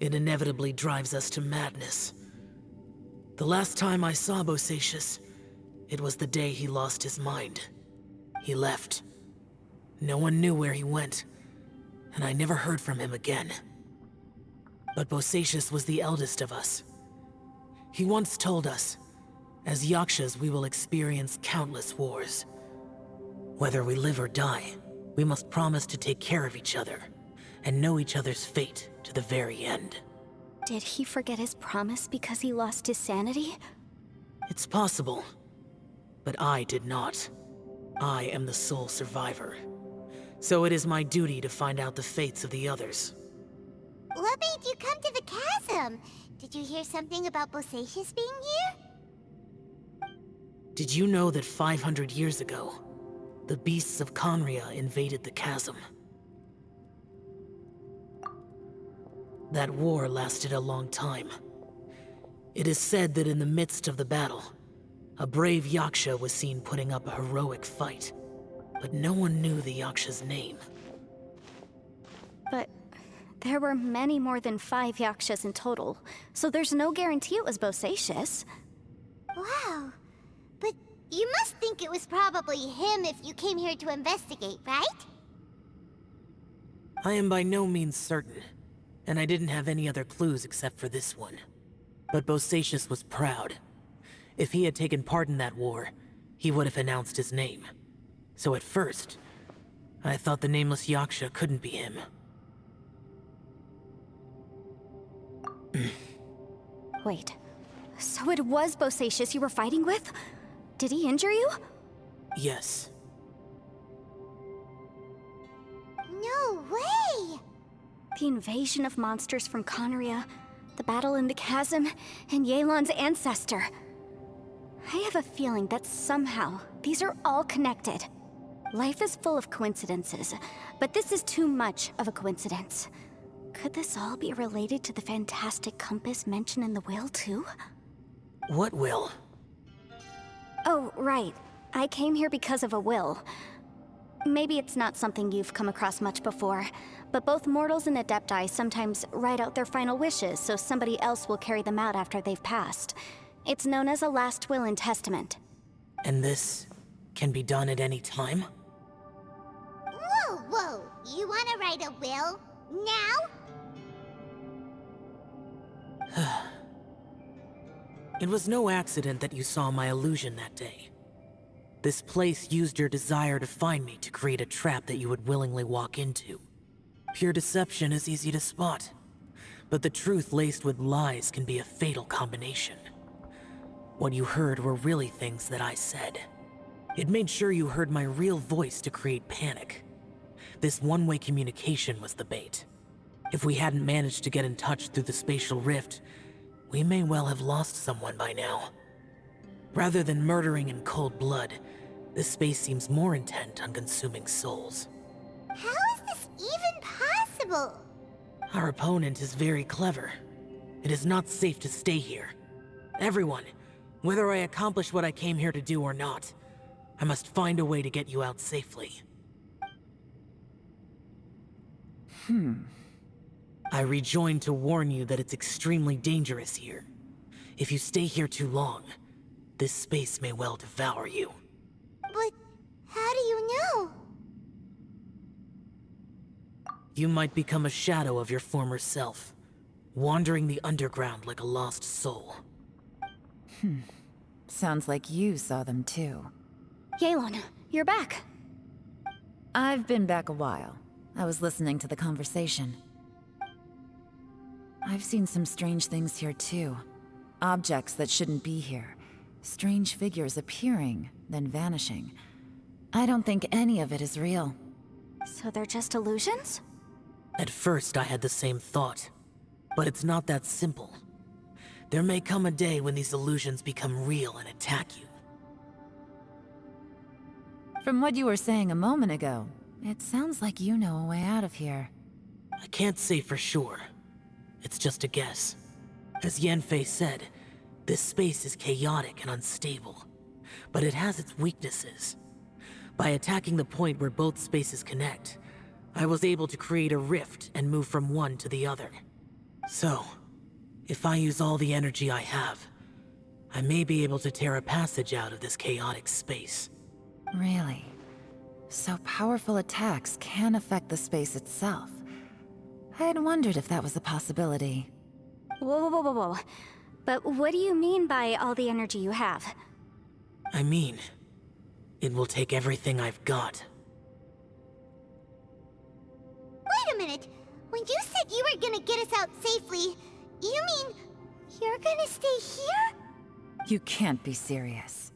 it inevitably drives us to madness. The last time I saw Bosacius, it was the day he lost his mind. He left. No one knew where he went, and I never heard from him again. But Bosacius was the eldest of us. He once told us, as Yakshas we will experience countless wars. Whether we live or die, we must promise to take care of each other, and know each other's fate to the very end. Did he forget his promise because he lost his sanity? It's possible, but I did not. I am the sole survivor. So it is my duty to find out the fates of the others. What made you come to the chasm? Did you hear something about Bosacius being here? Did you know that 500 years ago, the beasts of Conria invaded the chasm? That war lasted a long time. It is said that in the midst of the battle, a brave Yaksha was seen putting up a heroic fight, but no one knew the Yaksha's name. But there were many more than 5 Yakshas in total, so there's no guarantee it was Bosacius. Wow. But you must think it was probably him if you came here to investigate, right? I am by no means certain, and I didn't have any other clues except for this one. But Bosacius was proud. If he had taken part in that war, he would have announced his name. So at first, I thought the nameless Yaksha couldn't be him. Wait, so it was Bosacius you were fighting with? Did he injure you? Yes. No way! The invasion of monsters from Conria, the battle in the chasm, and Yelan's ancestor. I have a feeling that somehow these are all connected. Life is full of coincidences, but this is too much of a coincidence. Could this all be related to the fantastic compass mentioned in the will, too? What will? Oh, right. I came here because of a will. Maybe it's not something you've come across much before, but both mortals and Adepti sometimes write out their final wishes so somebody else will carry them out after they've passed. It's known as a last will and testament. And this can be done at any time? Whoa, whoa! You wanna write a will? Now? It was no accident that you saw my illusion that day. This place used your desire to find me to create a trap that you would willingly walk into. Pure deception is easy to spot, but the truth laced with lies can be a fatal combination. What you heard were really things that I said. It made sure you heard my real voice to create panic. This one-way communication was the bait. If we hadn't managed to get in touch through the spatial rift, we may well have lost someone by now. Rather than murdering in cold blood, this space seems more intent on consuming souls. How is this even possible? Our opponent is very clever. It is not safe to stay here. Everyone, whether I accomplish what I came here to do or not, I must find a way to get you out safely. I rejoined to warn you that it's extremely dangerous here. If you stay here too long, this space may well devour you. But how do you know? You might become a shadow of your former self, wandering the underground like a lost soul. Sounds like you saw them too. Yelan, you're back. I've been back a while. I was listening to the conversation. I've seen some strange things here too. Objects that shouldn't be here. Strange figures appearing, then vanishing. I don't think any of it is real. So they're just illusions? At first, I had the same thought. But it's not that simple. There may come a day when these illusions become real and attack you. From what you were saying a moment ago, it sounds like you know a way out of here. I can't say for sure. It's just a guess. As Yanfei said, this space is chaotic and unstable. But it has its weaknesses. By attacking the point where both spaces connect, I was able to create a rift and move from one to the other. So, if I use all the energy I have, I may be able to tear a passage out of this chaotic space. Really? So powerful attacks can affect the space itself. I had wondered if that was a possibility. Whoa, whoa, whoa, whoa. But what do you mean by all the energy you have? I mean, it will take everything I've got. Wait a minute. When you said you were gonna get us out safely, you mean you're gonna stay here? You can't be serious.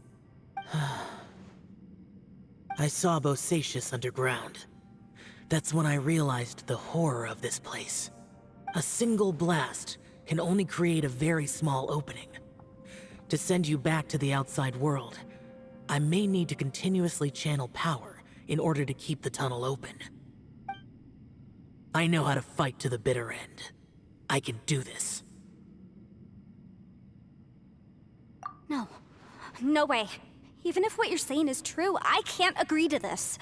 I saw Bosacius underground. That's when I realized the horror of this place. A single blast can only create a very small opening. To send you back to the outside world, I may need to continuously channel power in order to keep the tunnel open. I know how to fight to the bitter end. I can do this. No. No way. Even if what you're saying is true, I can't agree to this.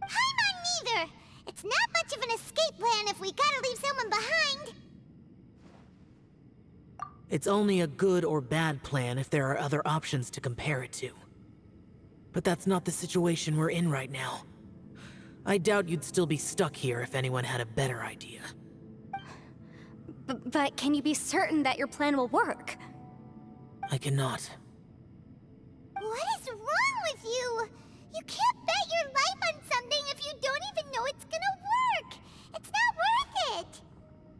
I'm on neither. It's not much of an escape plan if we gotta leave someone behind. It's only a good or bad plan if there are other options to compare it to. But that's not the situation we're in right now. I doubt you'd still be stuck here if anyone had a better idea. But can you be certain that your plan will work? I cannot. What is wrong with you? You can't bet your life on something if you don't even know it's gonna work. It's not worth it.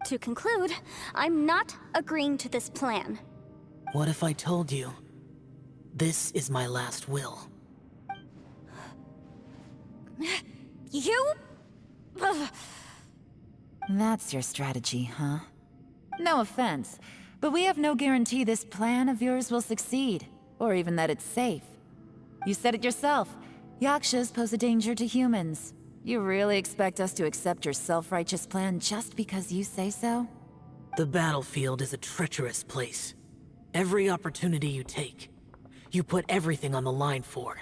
To conclude, I'm not agreeing to this plan. What if I told you, this is my last will? You? Ugh. That's your strategy, huh? No offense, but we have no guarantee this plan of yours will succeed, or even that it's safe. You said it yourself. Yakshas pose a danger to humans. You really expect us to accept your self-righteous plan just because you say so? The battlefield is a treacherous place. Every opportunity you take, you put everything on the line for.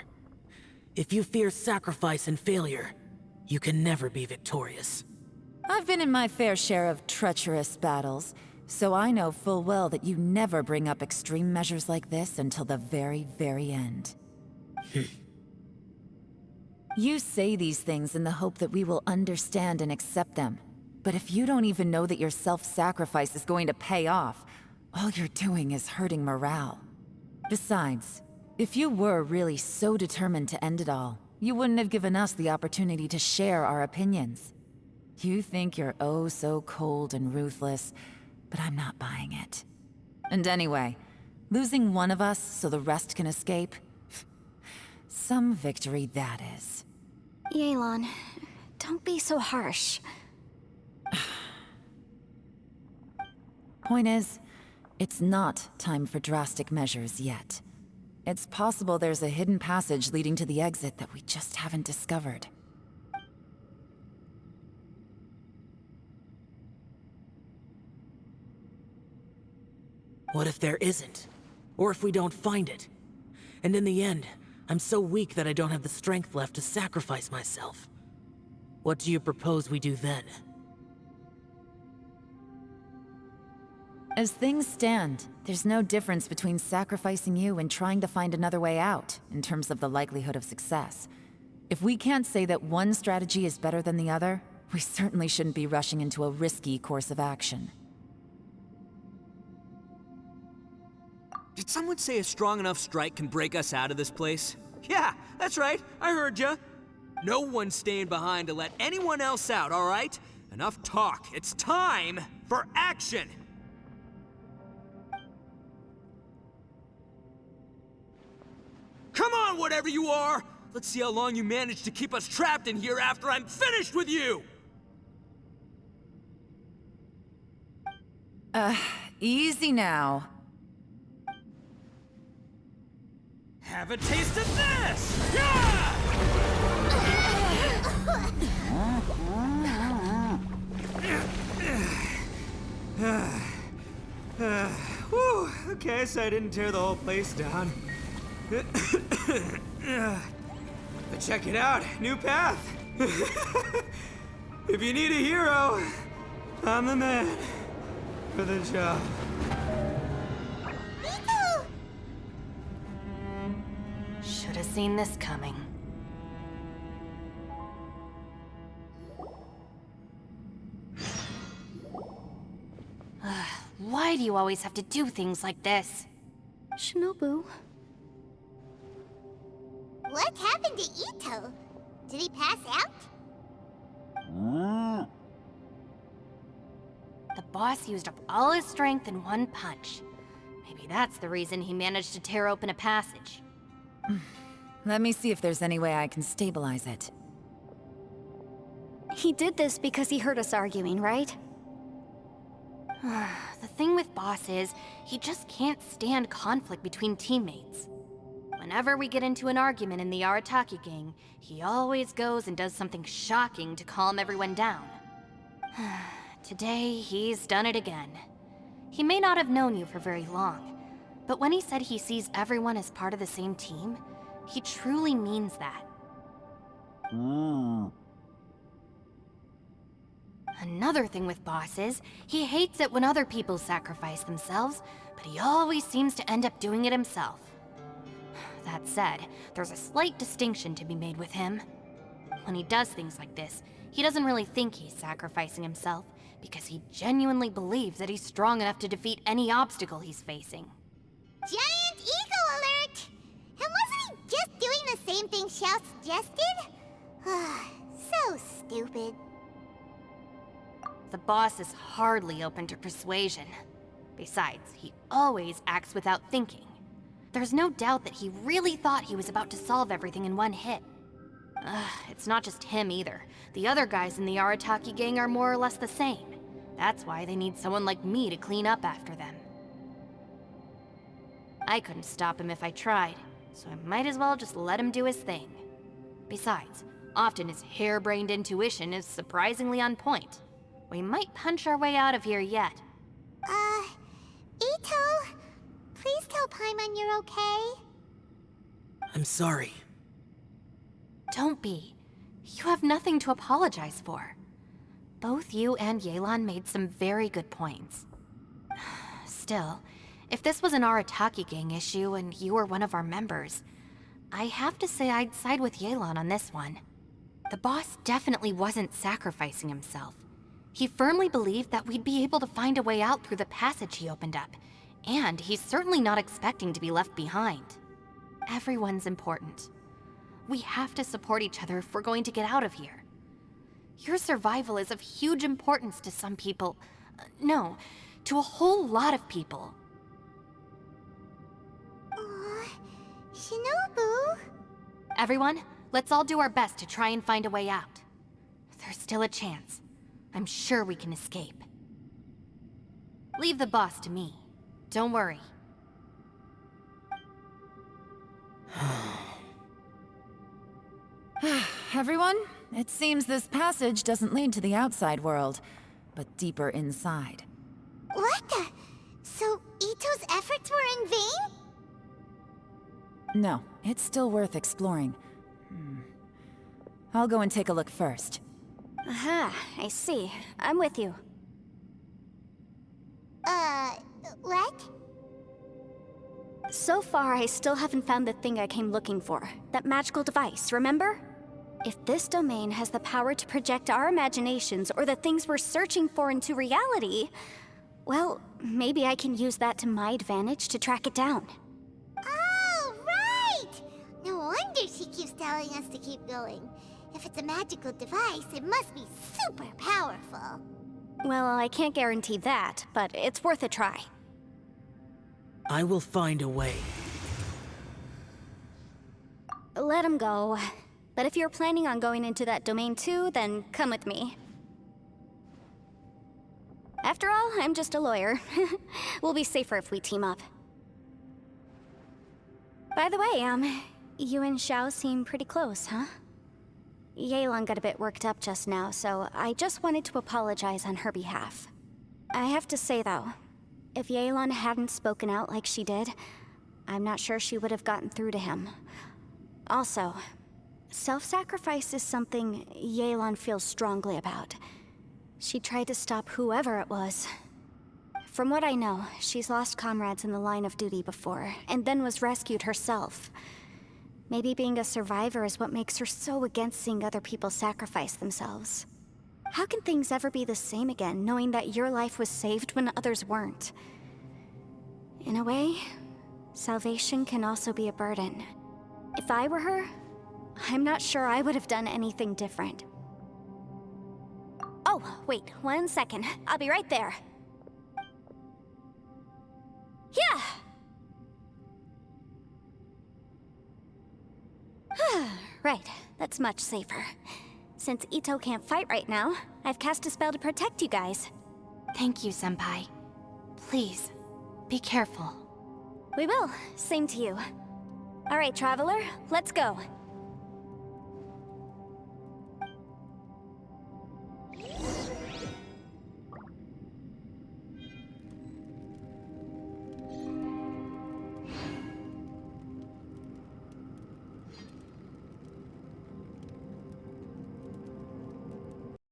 If you fear sacrifice and failure, you can never be victorious. I've been in my fair share of treacherous battles, so I know full well that you never bring up extreme measures like this until the very, very end. You say these things in the hope that we will understand and accept them. But if you don't even know that your self-sacrifice is going to pay off, all you're doing is hurting morale. Besides, if you were really so determined to end it all, you wouldn't have given us the opportunity to share our opinions. You think you're oh so cold and ruthless, but I'm not buying it. And anyway, losing one of us so the rest can escape? Some victory that is. Yelan, don't be so harsh. Point is, it's not time for drastic measures yet. It's possible there's a hidden passage leading to the exit that we just haven't discovered. What if there isn't? Or if we don't find it? And in the end, I'm so weak that I don't have the strength left to sacrifice myself. What do you propose we do then? As things stand, there's no difference between sacrificing you and trying to find another way out, in terms of the likelihood of success. If we can't say that one strategy is better than the other, we certainly shouldn't be rushing into a risky course of action. Did someone say a strong enough strike can break us out of this place? Yeah, that's right. I heard ya. No one's staying behind to let anyone else out, all right? Enough talk. It's time for action! Come on, whatever you are! Let's see how long you manage to keep us trapped in here after I'm finished with you! Easy now. Have a taste of this! Yeah! Whew, okay, so I didn't tear the whole place down. But check it out, new path. If you need a hero, I'm the man for the job. Should have seen this coming. Why do you always have to do things like this? Shinobu. What happened to Ito? Did he pass out? The boss used up all his strength in one punch. Maybe that's the reason he managed to tear open a passage. Let me see if there's any way I can stabilize it. He did this because he heard us arguing, right? The thing with Boss is, he just can't stand conflict between teammates. Whenever we get into an argument in the Arataki gang, he always goes and does something shocking to calm everyone down. Today, he's done it again. He may not have known you for very long, but when he said he sees everyone as part of the same team, he truly means that. Another thing with Boss is, he hates it when other people sacrifice themselves, but he always seems to end up doing it himself. That said, there's a slight distinction to be made with him. When he does things like this, he doesn't really think he's sacrificing himself, because he genuinely believes that he's strong enough to defeat any obstacle he's facing. Giant eagle alert! And wasn't he just doing the same thing Xiao suggested? So stupid. The boss is hardly open to persuasion. Besides, he always acts without thinking. There's no doubt that he really thought he was about to solve everything in one hit. It's not just him either. The other guys in the Arataki gang are more or less the same. That's why they need someone like me to clean up after them. I couldn't stop him if I tried, so I might as well just let him do his thing. Besides, often his harebrained intuition is surprisingly on point. We might punch our way out of here yet. Ito, please tell Paimon you're okay. I'm sorry. Don't be. You have nothing to apologize for. Both you and Yelan made some very good points. Still, if this was an Arataki gang issue and you were one of our members, I have to say I'd side with Yelan on this one. The boss definitely wasn't sacrificing himself. He firmly believed that we'd be able to find a way out through the passage he opened up, and he's certainly not expecting to be left behind. Everyone's important. We have to support each other if we're going to get out of here. Your survival is of huge importance to some people. No, to a whole lot of people. Shinobu? Everyone, let's all do our best to try and find a way out. There's still a chance. I'm sure we can escape. Leave the boss to me. Don't worry. Everyone, it seems this passage doesn't lead to the outside world, but deeper inside. What the? So Ito's efforts were in vain? No, it's still worth exploring. I'll go and take a look first. Aha, I see. I'm with you. What? So far, I still haven't found the thing I came looking for. That magical device, remember? If this domain has the power to project our imaginations or the things we're searching for into reality, well, maybe I can use that to my advantage to track it down. Oh, right! No wonder she keeps telling us to keep going. If it's a magical device, it must be super powerful. Well, I can't guarantee that, but it's worth a try. I will find a way. Let him go. But if you're planning on going into that domain too, then come with me. After all, I'm just a lawyer. We'll be safer if we team up. By the way, you and Xiao seem pretty close, huh? Yelan got a bit worked up just now, so I just wanted to apologize on her behalf. I have to say though, if Yelan hadn't spoken out like she did, I'm not sure she would have gotten through to him. Also, self-sacrifice is something Yelan feels strongly about. She tried to stop whoever it was. From what I know, she's lost comrades in the line of duty before, and then was rescued herself. Maybe being a survivor is what makes her so against seeing other people sacrifice themselves. How can things ever be the same again, knowing that your life was saved when others weren't? In a way, salvation can also be a burden. If I were her, I'm not sure I would have done anything different. Oh, wait, 1 second. I'll be right there. Yeah! Right, that's much safer. Since Ito can't fight right now, I've cast a spell to protect you guys. Thank you, Senpai. Please, be careful. We will. Same to you. All right, Traveler, let's go.